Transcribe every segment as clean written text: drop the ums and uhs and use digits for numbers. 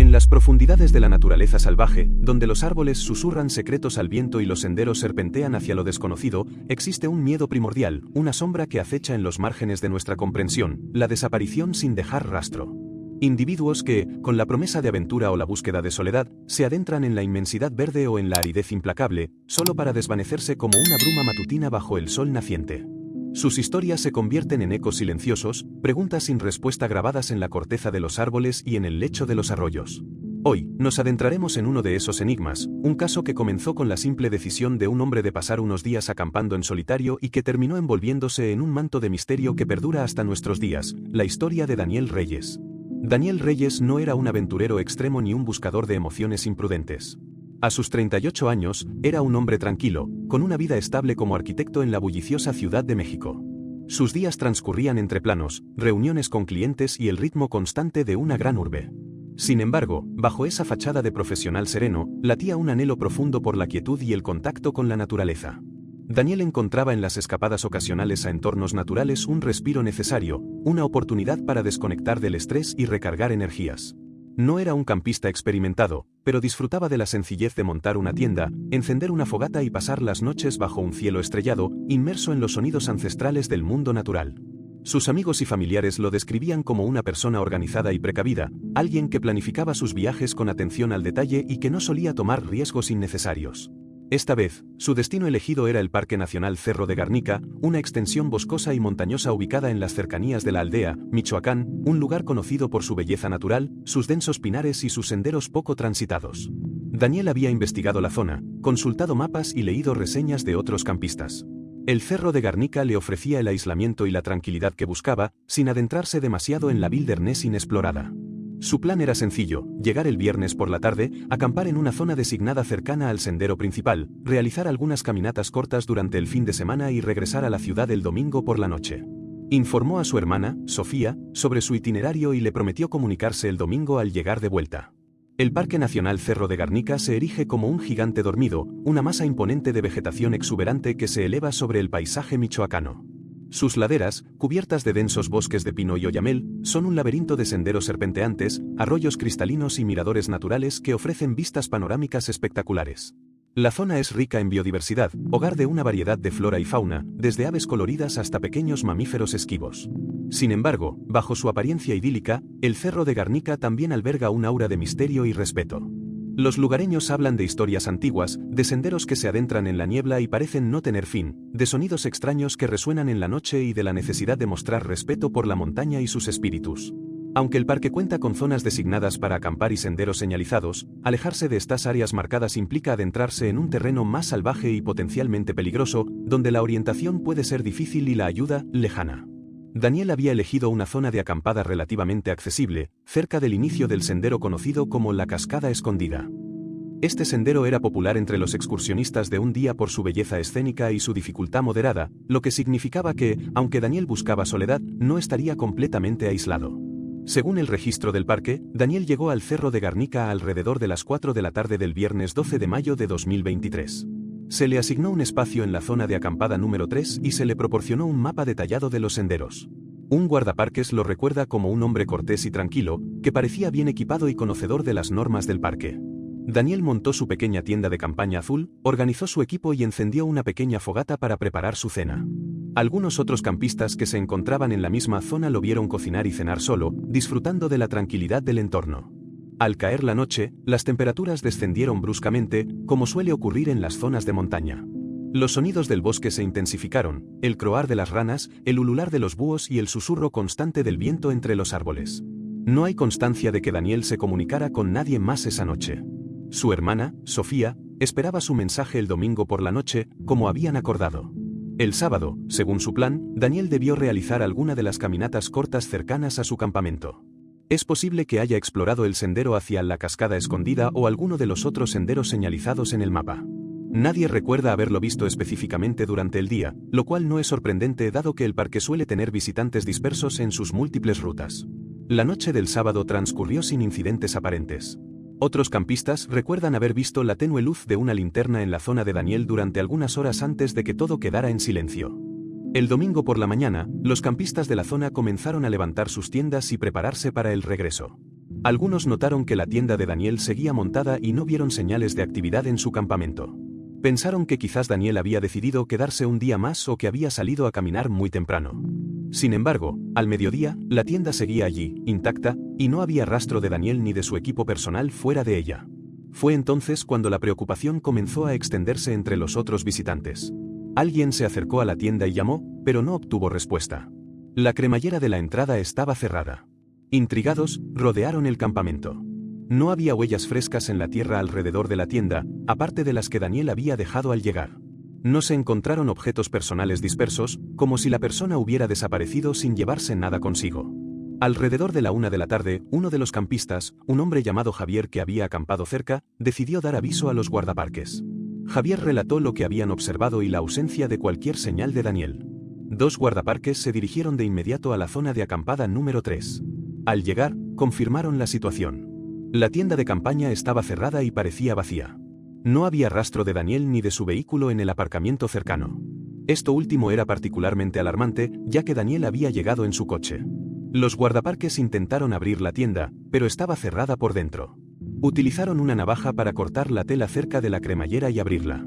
En las profundidades de la naturaleza salvaje, donde los árboles susurran secretos al viento y los senderos serpentean hacia lo desconocido, existe un miedo primordial, una sombra que acecha en los márgenes de nuestra comprensión, la desaparición sin dejar rastro. Individuos que, con la promesa de aventura o la búsqueda de soledad, se adentran en la inmensidad verde o en la aridez implacable, solo para desvanecerse como una bruma matutina bajo el sol naciente. Sus historias se convierten en ecos silenciosos, preguntas sin respuesta grabadas en la corteza de los árboles y en el lecho de los arroyos. Hoy, nos adentraremos en uno de esos enigmas, un caso que comenzó con la simple decisión de un hombre de pasar unos días acampando en solitario y que terminó envolviéndose en un manto de misterio que perdura hasta nuestros días, la historia de Daniel Reyes. Daniel Reyes no era un aventurero extremo ni un buscador de emociones imprudentes. A sus 38 años, era un hombre tranquilo, con una vida estable como arquitecto en la bulliciosa Ciudad de México. Sus días transcurrían entre planos, reuniones con clientes y el ritmo constante de una gran urbe. Sin embargo, bajo esa fachada de profesional sereno, latía un anhelo profundo por la quietud y el contacto con la naturaleza. Daniel encontraba en las escapadas ocasionales a entornos naturales un respiro necesario, una oportunidad para desconectar del estrés y recargar energías. No era un campista experimentado, pero disfrutaba de la sencillez de montar una tienda, encender una fogata y pasar las noches bajo un cielo estrellado, inmerso en los sonidos ancestrales del mundo natural. Sus amigos y familiares lo describían como una persona organizada y precavida, alguien que planificaba sus viajes con atención al detalle y que no solía tomar riesgos innecesarios. Esta vez, su destino elegido era el Parque Nacional Cerro de Garnica, una extensión boscosa y montañosa ubicada en las cercanías de la aldea, Michoacán, un lugar conocido por su belleza natural, sus densos pinares y sus senderos poco transitados. Daniel había investigado la zona, consultado mapas y leído reseñas de otros campistas. El Cerro de Garnica le ofrecía el aislamiento y la tranquilidad que buscaba, sin adentrarse demasiado en la wilderness inexplorada. Su plan era sencillo: llegar el viernes por la tarde, acampar en una zona designada cercana al sendero principal, realizar algunas caminatas cortas durante el fin de semana y regresar a la ciudad el domingo por la noche. Informó a su hermana, Sofía, sobre su itinerario y le prometió comunicarse el domingo al llegar de vuelta. El Parque Nacional Cerro de Garnica se erige como un gigante dormido, una masa imponente de vegetación exuberante que se eleva sobre el paisaje michoacano. Sus laderas, cubiertas de densos bosques de pino y oyamel, son un laberinto de senderos serpenteantes, arroyos cristalinos y miradores naturales que ofrecen vistas panorámicas espectaculares. La zona es rica en biodiversidad, hogar de una variedad de flora y fauna, desde aves coloridas hasta pequeños mamíferos esquivos. Sin embargo, bajo su apariencia idílica, el Cerro de Garnica también alberga un aura de misterio y respeto. Los lugareños hablan de historias antiguas, de senderos que se adentran en la niebla y parecen no tener fin, de sonidos extraños que resuenan en la noche y de la necesidad de mostrar respeto por la montaña y sus espíritus. Aunque el parque cuenta con zonas designadas para acampar y senderos señalizados, alejarse de estas áreas marcadas implica adentrarse en un terreno más salvaje y potencialmente peligroso, donde la orientación puede ser difícil y la ayuda, lejana. Daniel había elegido una zona de acampada relativamente accesible, cerca del inicio del sendero conocido como la Cascada Escondida. Este sendero era popular entre los excursionistas de un día por su belleza escénica y su dificultad moderada, lo que significaba que, aunque Daniel buscaba soledad, no estaría completamente aislado. Según el registro del parque, Daniel llegó al Cerro de Garnica alrededor de las 4 de la tarde del viernes 12 de mayo de 2023. Se le asignó un espacio en la zona de acampada número 3 y se le proporcionó un mapa detallado de los senderos. Un guardaparques lo recuerda como un hombre cortés y tranquilo, que parecía bien equipado y conocedor de las normas del parque. Daniel montó su pequeña tienda de campaña azul, organizó su equipo y encendió una pequeña fogata para preparar su cena. Algunos otros campistas que se encontraban en la misma zona lo vieron cocinar y cenar solo, disfrutando de la tranquilidad del entorno. Al caer la noche, las temperaturas descendieron bruscamente, como suele ocurrir en las zonas de montaña. Los sonidos del bosque se intensificaron, el croar de las ranas, el ulular de los búhos y el susurro constante del viento entre los árboles. No hay constancia de que Daniel se comunicara con nadie más esa noche. Su hermana, Sofía, esperaba su mensaje el domingo por la noche, como habían acordado. El sábado, según su plan, Daniel debió realizar alguna de las caminatas cortas cercanas a su campamento. Es posible que haya explorado el sendero hacia la Cascada Escondida o alguno de los otros senderos señalizados en el mapa. Nadie recuerda haberlo visto específicamente durante el día, lo cual no es sorprendente dado que el parque suele tener visitantes dispersos en sus múltiples rutas. La noche del sábado transcurrió sin incidentes aparentes. Otros campistas recuerdan haber visto la tenue luz de una linterna en la zona de Daniel durante algunas horas antes de que todo quedara en silencio. El domingo por la mañana, los campistas de la zona comenzaron a levantar sus tiendas y prepararse para el regreso. Algunos notaron que la tienda de Daniel seguía montada y no vieron señales de actividad en su campamento. Pensaron que quizás Daniel había decidido quedarse un día más o que había salido a caminar muy temprano. Sin embargo, al mediodía, la tienda seguía allí, intacta, y no había rastro de Daniel ni de su equipo personal fuera de ella. Fue entonces cuando la preocupación comenzó a extenderse entre los otros visitantes. Alguien se acercó a la tienda y llamó, pero no obtuvo respuesta. La cremallera de la entrada estaba cerrada. Intrigados, rodearon el campamento. No había huellas frescas en la tierra alrededor de la tienda, aparte de las que Daniel había dejado al llegar. No se encontraron objetos personales dispersos, como si la persona hubiera desaparecido sin llevarse nada consigo. Alrededor de la 1 de la tarde, uno de los campistas, un hombre llamado Javier que había acampado cerca, decidió dar aviso a los guardaparques. Javier relató lo que habían observado y la ausencia de cualquier señal de Daniel. 2 guardaparques se dirigieron de inmediato a la zona de acampada número 3. Al llegar, confirmaron la situación. La tienda de campaña estaba cerrada y parecía vacía. No había rastro de Daniel ni de su vehículo en el aparcamiento cercano. Esto último era particularmente alarmante, ya que Daniel había llegado en su coche. Los guardaparques intentaron abrir la tienda, pero estaba cerrada por dentro. Utilizaron una navaja para cortar la tela cerca de la cremallera y abrirla.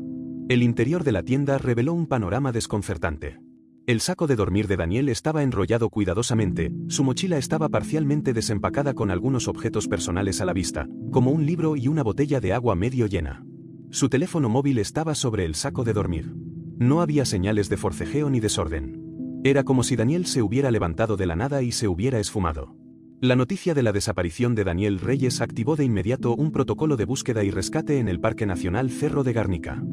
El interior de la tienda reveló un panorama desconcertante. El saco de dormir de Daniel estaba enrollado cuidadosamente, su mochila estaba parcialmente desempacada con algunos objetos personales a la vista, como un libro y una botella de agua medio llena. Su teléfono móvil estaba sobre el saco de dormir. No había señales de forcejeo ni desorden. Era como si Daniel se hubiera levantado de la nada y se hubiera esfumado. La noticia de la desaparición de Daniel Reyes activó de inmediato un protocolo de búsqueda y rescate en el Parque Nacional Cerro de Garnica.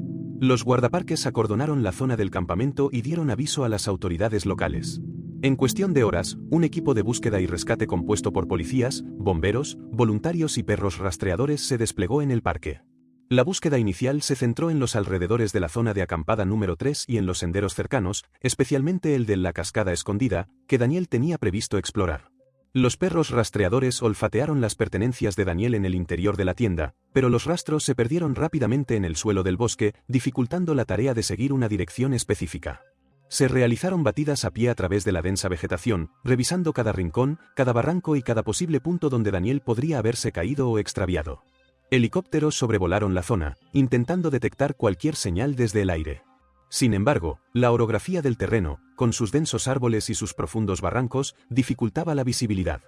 Los guardaparques acordonaron la zona del campamento y dieron aviso a las autoridades locales. En cuestión de horas, un equipo de búsqueda y rescate compuesto por policías, bomberos, voluntarios y perros rastreadores se desplegó en el parque. La búsqueda inicial se centró en los alrededores de la zona de acampada número 3 y en los senderos cercanos, especialmente el de la cascada escondida, que Daniel tenía previsto explorar. Los perros rastreadores olfatearon las pertenencias de Daniel en el interior de la tienda, pero los rastros se perdieron rápidamente en el suelo del bosque, dificultando la tarea de seguir una dirección específica. Se realizaron batidas a pie a través de la densa vegetación, revisando cada rincón, cada barranco y cada posible punto donde Daniel podría haberse caído o extraviado. Helicópteros sobrevolaron la zona, intentando detectar cualquier señal desde el aire. Sin embargo, la orografía del terreno, con sus densos árboles y sus profundos barrancos, dificultaba la visibilidad.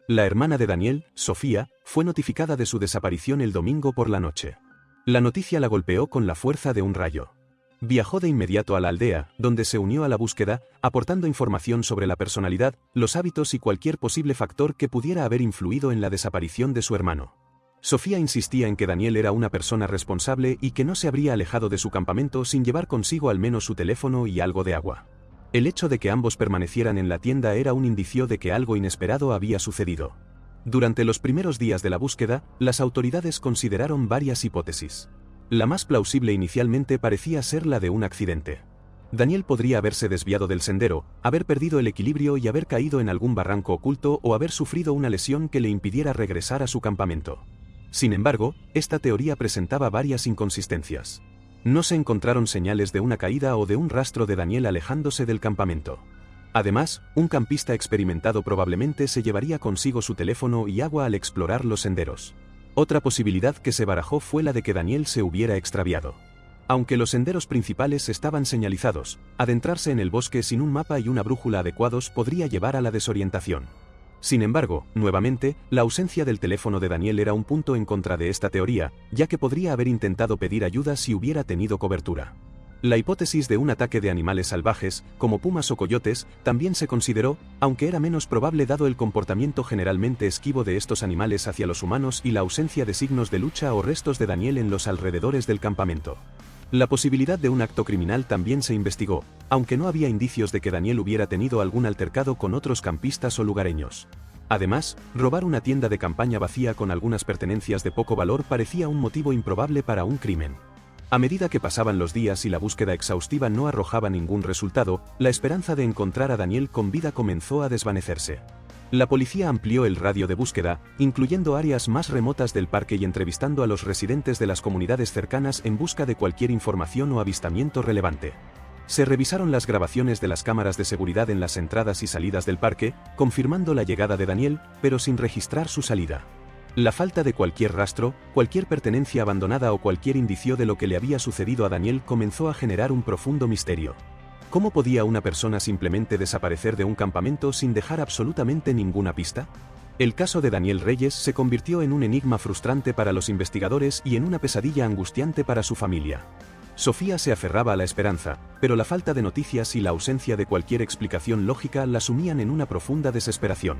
La hermana de Daniel, Sofía, fue notificada de su desaparición el domingo por la noche. La noticia la golpeó con la fuerza de un rayo. Viajó de inmediato a la aldea, donde se unió a la búsqueda, aportando información sobre la personalidad, los hábitos y cualquier posible factor que pudiera haber influido en la desaparición de su hermano. Sofía insistía en que Daniel era una persona responsable y que no se habría alejado de su campamento sin llevar consigo al menos su teléfono y algo de agua. El hecho de que ambos permanecieran en la tienda era un indicio de que algo inesperado había sucedido. Durante los primeros días de la búsqueda, las autoridades consideraron varias hipótesis. La más plausible inicialmente parecía ser la de un accidente. Daniel podría haberse desviado del sendero, haber perdido el equilibrio y haber caído en algún barranco oculto o haber sufrido una lesión que le impidiera regresar a su campamento. Sin embargo, esta teoría presentaba varias inconsistencias. No se encontraron señales de una caída o de un rastro de Daniel alejándose del campamento. Además, un campista experimentado probablemente se llevaría consigo su teléfono y agua al explorar los senderos. Otra posibilidad que se barajó fue la de que Daniel se hubiera extraviado. Aunque los senderos principales estaban señalizados, adentrarse en el bosque sin un mapa y una brújula adecuados podría llevar a la desorientación. Sin embargo, nuevamente, la ausencia del teléfono de Daniel era un punto en contra de esta teoría, ya que podría haber intentado pedir ayuda si hubiera tenido cobertura. La hipótesis de un ataque de animales salvajes, como pumas o coyotes, también se consideró, aunque era menos probable dado el comportamiento generalmente esquivo de estos animales hacia los humanos y la ausencia de signos de lucha o restos de Daniel en los alrededores del campamento. La posibilidad de un acto criminal también se investigó, aunque no había indicios de que Daniel hubiera tenido algún altercado con otros campistas o lugareños. Además, robar una tienda de campaña vacía con algunas pertenencias de poco valor parecía un motivo improbable para un crimen. A medida que pasaban los días y la búsqueda exhaustiva no arrojaba ningún resultado, la esperanza de encontrar a Daniel con vida comenzó a desvanecerse. La policía amplió el radio de búsqueda, incluyendo áreas más remotas del parque y entrevistando a los residentes de las comunidades cercanas en busca de cualquier información o avistamiento relevante. Se revisaron las grabaciones de las cámaras de seguridad en las entradas y salidas del parque, confirmando la llegada de Daniel, pero sin registrar su salida. La falta de cualquier rastro, cualquier pertenencia abandonada o cualquier indicio de lo que le había sucedido a Daniel comenzó a generar un profundo misterio. ¿Cómo podía una persona simplemente desaparecer de un campamento sin dejar absolutamente ninguna pista? El caso de Daniel Reyes se convirtió en un enigma frustrante para los investigadores y en una pesadilla angustiante para su familia. Sofía se aferraba a la esperanza, pero la falta de noticias y la ausencia de cualquier explicación lógica la sumían en una profunda desesperación.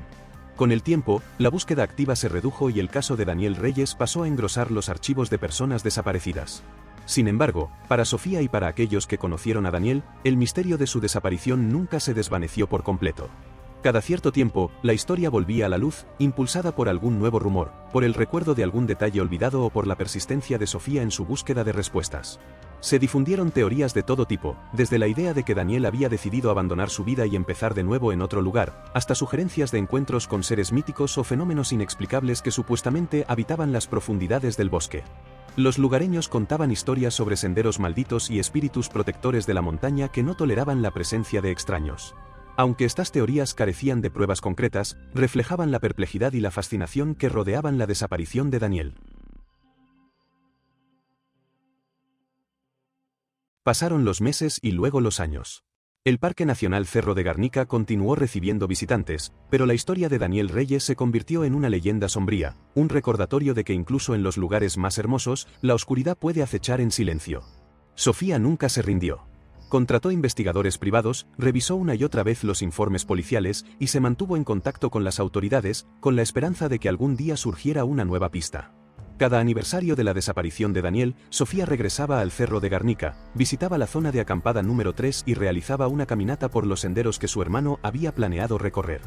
Con el tiempo, la búsqueda activa se redujo y el caso de Daniel Reyes pasó a engrosar los archivos de personas desaparecidas. Sin embargo, para Sofía y para aquellos que conocieron a Daniel, el misterio de su desaparición nunca se desvaneció por completo. Cada cierto tiempo, la historia volvía a la luz, impulsada por algún nuevo rumor, por el recuerdo de algún detalle olvidado o por la persistencia de Sofía en su búsqueda de respuestas. Se difundieron teorías de todo tipo, desde la idea de que Daniel había decidido abandonar su vida y empezar de nuevo en otro lugar, hasta sugerencias de encuentros con seres míticos o fenómenos inexplicables que supuestamente habitaban las profundidades del bosque. Los lugareños contaban historias sobre senderos malditos y espíritus protectores de la montaña que no toleraban la presencia de extraños. Aunque estas teorías carecían de pruebas concretas, reflejaban la perplejidad y la fascinación que rodeaban la desaparición de Daniel. Pasaron los meses y luego los años. El Parque Nacional Cerro de Garnica continuó recibiendo visitantes, pero la historia de Daniel Reyes se convirtió en una leyenda sombría, un recordatorio de que incluso en los lugares más hermosos, la oscuridad puede acechar en silencio. Sofía nunca se rindió. Contrató investigadores privados, revisó una y otra vez los informes policiales y se mantuvo en contacto con las autoridades, con la esperanza de que algún día surgiera una nueva pista. Cada aniversario de la desaparición de Daniel, Sofía regresaba al Cerro de Garnica, visitaba la zona de acampada número 3 y realizaba una caminata por los senderos que su hermano había planeado recorrer.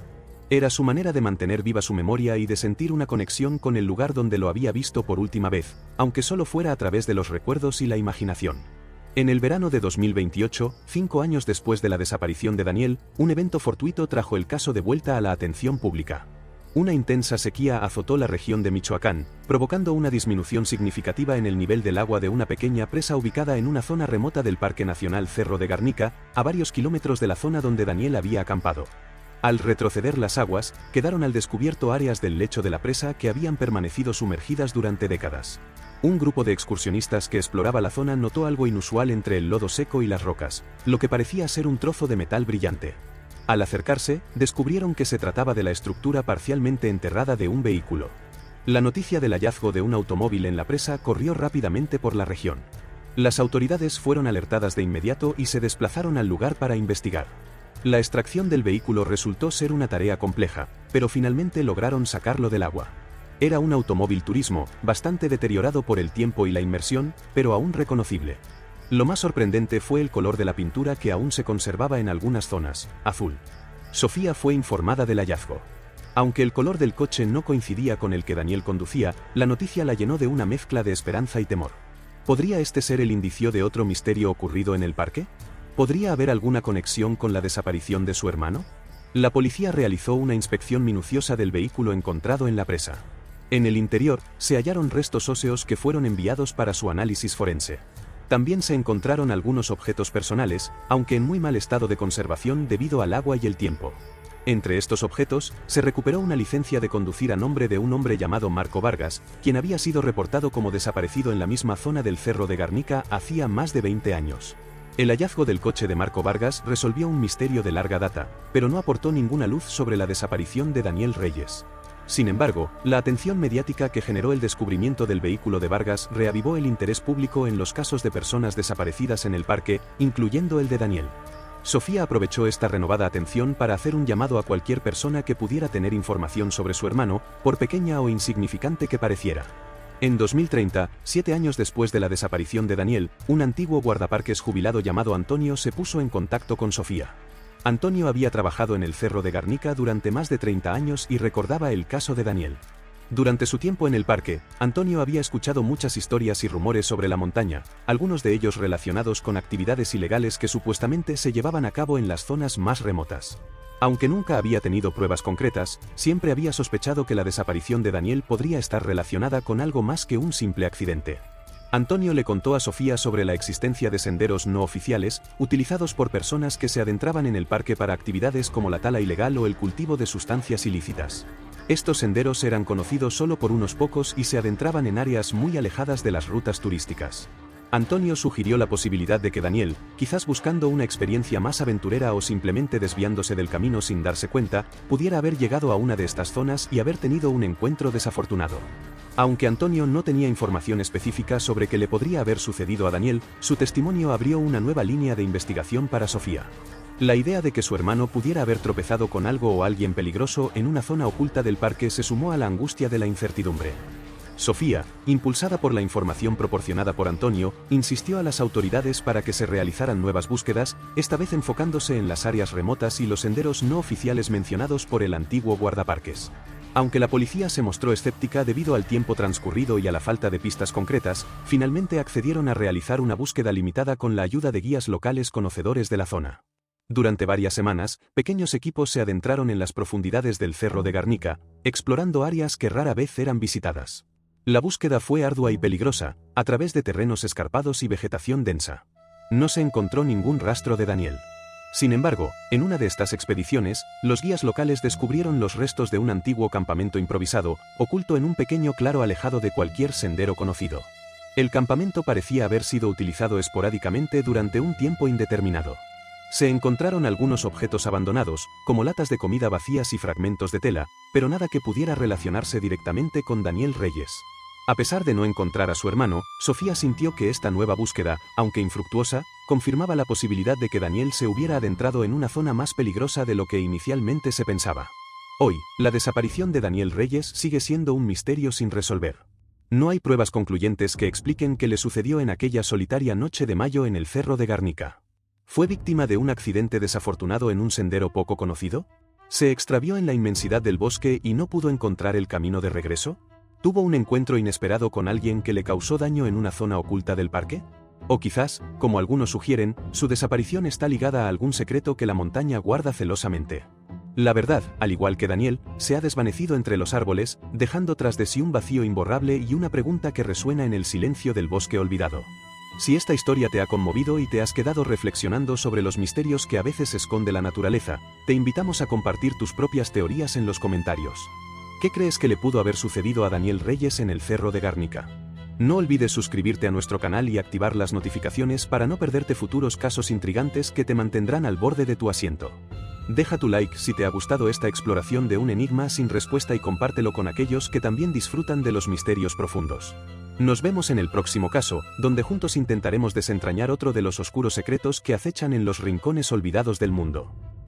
Era su manera de mantener viva su memoria y de sentir una conexión con el lugar donde lo había visto por última vez, aunque solo fuera a través de los recuerdos y la imaginación. En el verano de 2028, 5 años después de la desaparición de Daniel, un evento fortuito trajo el caso de vuelta a la atención pública. Una intensa sequía azotó la región de Michoacán, provocando una disminución significativa en el nivel del agua de una pequeña presa ubicada en una zona remota del Parque Nacional Cerro de Garnica, a varios kilómetros de la zona donde Daniel había acampado. Al retroceder las aguas, quedaron al descubierto áreas del lecho de la presa que habían permanecido sumergidas durante décadas. Un grupo de excursionistas que exploraba la zona notó algo inusual entre el lodo seco y las rocas, lo que parecía ser un trozo de metal brillante. Al acercarse, descubrieron que se trataba de la estructura parcialmente enterrada de un vehículo. La noticia del hallazgo de un automóvil en la presa corrió rápidamente por la región. Las autoridades fueron alertadas de inmediato y se desplazaron al lugar para investigar. La extracción del vehículo resultó ser una tarea compleja, pero finalmente lograron sacarlo del agua. Era un automóvil turismo, bastante deteriorado por el tiempo y la inmersión, pero aún reconocible. Lo más sorprendente fue el color de la pintura que aún se conservaba en algunas zonas, azul. Sofía fue informada del hallazgo. Aunque el color del coche no coincidía con el que Daniel conducía, la noticia la llenó de una mezcla de esperanza y temor. ¿Podría este ser el indicio de otro misterio ocurrido en el parque? ¿Podría haber alguna conexión con la desaparición de su hermano? La policía realizó una inspección minuciosa del vehículo encontrado en la presa. En el interior, se hallaron restos óseos que fueron enviados para su análisis forense. También se encontraron algunos objetos personales, aunque en muy mal estado de conservación debido al agua y el tiempo. Entre estos objetos, se recuperó una licencia de conducir a nombre de un hombre llamado Marco Vargas, quien había sido reportado como desaparecido en la misma zona del Cerro de Garnica hacía más de 20 años. El hallazgo del coche de Marco Vargas resolvió un misterio de larga data, pero no aportó ninguna luz sobre la desaparición de Daniel Reyes. Sin embargo, la atención mediática que generó el descubrimiento del vehículo de Vargas reavivó el interés público en los casos de personas desaparecidas en el parque, incluyendo el de Daniel. Sofía aprovechó esta renovada atención para hacer un llamado a cualquier persona que pudiera tener información sobre su hermano, por pequeña o insignificante que pareciera. En 2030, 7 años después de la desaparición de Daniel, un antiguo guardaparques jubilado llamado Antonio se puso en contacto con Sofía. Antonio había trabajado en el Cerro de Garnica durante más de 30 años y recordaba el caso de Daniel. Durante su tiempo en el parque, Antonio había escuchado muchas historias y rumores sobre la montaña, algunos de ellos relacionados con actividades ilegales que supuestamente se llevaban a cabo en las zonas más remotas. Aunque nunca había tenido pruebas concretas, siempre había sospechado que la desaparición de Daniel podría estar relacionada con algo más que un simple accidente. Antonio le contó a Sofía sobre la existencia de senderos no oficiales, utilizados por personas que se adentraban en el parque para actividades como la tala ilegal o el cultivo de sustancias ilícitas. Estos senderos eran conocidos solo por unos pocos y se adentraban en áreas muy alejadas de las rutas turísticas. Antonio sugirió la posibilidad de que Daniel, quizás buscando una experiencia más aventurera o simplemente desviándose del camino sin darse cuenta, pudiera haber llegado a una de estas zonas y haber tenido un encuentro desafortunado. Aunque Antonio no tenía información específica sobre qué le podría haber sucedido a Daniel, su testimonio abrió una nueva línea de investigación para Sofía. La idea de que su hermano pudiera haber tropezado con algo o alguien peligroso en una zona oculta del parque se sumó a la angustia de la incertidumbre. Sofía, impulsada por la información proporcionada por Antonio, insistió a las autoridades para que se realizaran nuevas búsquedas, esta vez enfocándose en las áreas remotas y los senderos no oficiales mencionados por el antiguo guardaparques. Aunque la policía se mostró escéptica debido al tiempo transcurrido y a la falta de pistas concretas, finalmente accedieron a realizar una búsqueda limitada con la ayuda de guías locales conocedores de la zona. Durante varias semanas, pequeños equipos se adentraron en las profundidades del Cerro de Garnica, explorando áreas que rara vez eran visitadas. La búsqueda fue ardua y peligrosa, a través de terrenos escarpados y vegetación densa. No se encontró ningún rastro de Daniel. Sin embargo, en una de estas expediciones, los guías locales descubrieron los restos de un antiguo campamento improvisado, oculto en un pequeño claro alejado de cualquier sendero conocido. El campamento parecía haber sido utilizado esporádicamente durante un tiempo indeterminado. Se encontraron algunos objetos abandonados, como latas de comida vacías y fragmentos de tela, pero nada que pudiera relacionarse directamente con Daniel Reyes. A pesar de no encontrar a su hermano, Sofía sintió que esta nueva búsqueda, aunque infructuosa, confirmaba la posibilidad de que Daniel se hubiera adentrado en una zona más peligrosa de lo que inicialmente se pensaba. Hoy, la desaparición de Daniel Reyes sigue siendo un misterio sin resolver. No hay pruebas concluyentes que expliquen qué le sucedió en aquella solitaria noche de mayo en el Cerro de Garnica. ¿Fue víctima de un accidente desafortunado en un sendero poco conocido? ¿Se extravió en la inmensidad del bosque y no pudo encontrar el camino de regreso? ¿Tuvo un encuentro inesperado con alguien que le causó daño en una zona oculta del parque? O quizás, como algunos sugieren, su desaparición está ligada a algún secreto que la montaña guarda celosamente. La verdad, al igual que Daniel, se ha desvanecido entre los árboles, dejando tras de sí un vacío imborrable y una pregunta que resuena en el silencio del bosque olvidado. Si esta historia te ha conmovido y te has quedado reflexionando sobre los misterios que a veces esconde la naturaleza, te invitamos a compartir tus propias teorías en los comentarios. ¿Qué crees que le pudo haber sucedido a Daniel Reyes en el Cerro de Garnica? No olvides suscribirte a nuestro canal y activar las notificaciones para no perderte futuros casos intrigantes que te mantendrán al borde de tu asiento. Deja tu like si te ha gustado esta exploración de un enigma sin respuesta y compártelo con aquellos que también disfrutan de los misterios profundos. Nos vemos en el próximo caso, donde juntos intentaremos desentrañar otro de los oscuros secretos que acechan en los rincones olvidados del mundo.